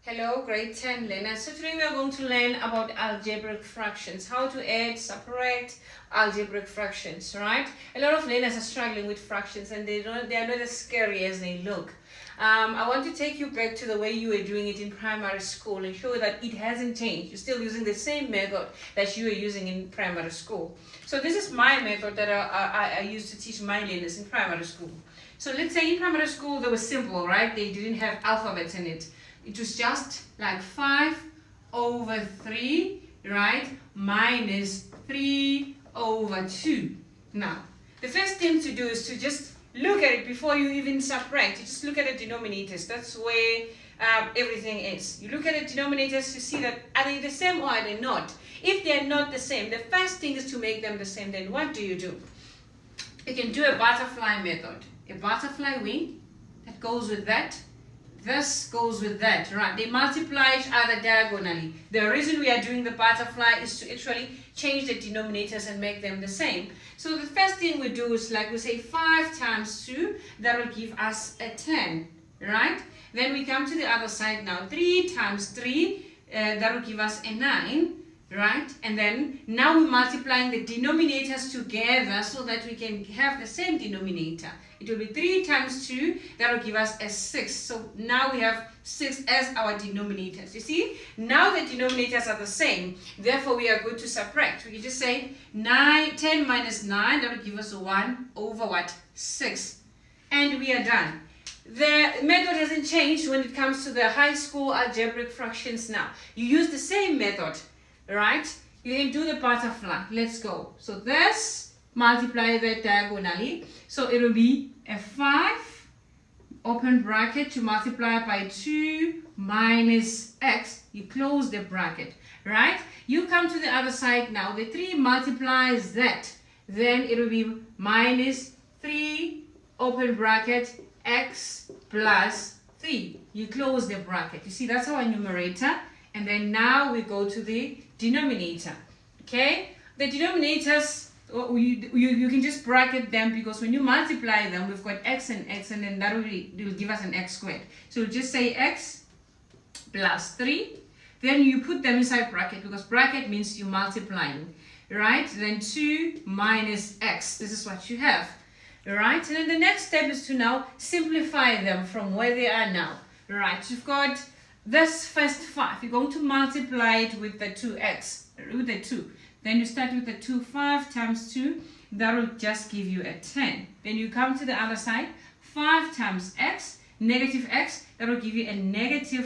Hello, grade 10 learners. So today we are going to learn about algebraic fractions, how to add, subtract algebraic fractions, right? A lot of learners are struggling with fractions and they are not as scary as they look. I want to take you back to the way you were doing it in primary school and show that it hasn't changed. You're still using the same method that you were using in primary school. So this is my method that I used to teach my learners in primary school. So let's say in primary school they were simple, right? They didn't have alphabets in it. It was just like 5/3, right, minus 3/2. Now, the first thing to do is to just look at it before you even subtract. You just look at the denominators. That's where everything is. You look at the denominators to see that are they the same or are they not. If they're not the same, the first thing is to make them the same. Then what do? You can do a butterfly method. A butterfly wing that goes with that. This goes with that, right? They multiply each other diagonally. The reason we are doing the butterfly is to actually change the denominators and make them the same. So the first thing we do is, like we say, 5 times 2, that will give us a 10, right? Then we come to the other side now. 3 times 3, that will give us a 9, right? And then now we're multiplying the denominators together so that we can have the same denominator. It will be 3 times 2, that will give us a 6. So now we have 6 as our denominators. You see, now the denominators are the same, therefore we are good to subtract. We can just say 10 minus 9, that will give us a 1/6. And we are done. The method hasn't changed when it comes to the high school algebraic fractions now. You use the same method, right? You can do the butterfly. Let's go. So this, multiply that diagonally. So it will be a 5, open bracket, to multiply by 2 minus x. You close the bracket, right? You come to the other side now. The 3 multiplies that. Then it will be minus 3, open bracket, x plus 3. You close the bracket. You see, that's our numerator. And then now we go to the denominator. Okay? The denominators, you can just bracket them, because when you multiply them, we've got x and x, and then that will give us an x squared. So we'll just say x plus 3. Then you put them inside bracket, because bracket means you're multiplying, right? Then 2 minus x. This is what you have, right? And then the next step is to now simplify them from where they are now, right? You've got this first 5. You're going to multiply it with the 2x, with the 2. Then you start with the 2, 5 times 2, that will just give you a 10. Then you come to the other side, 5 times x, negative x, that will give you a negative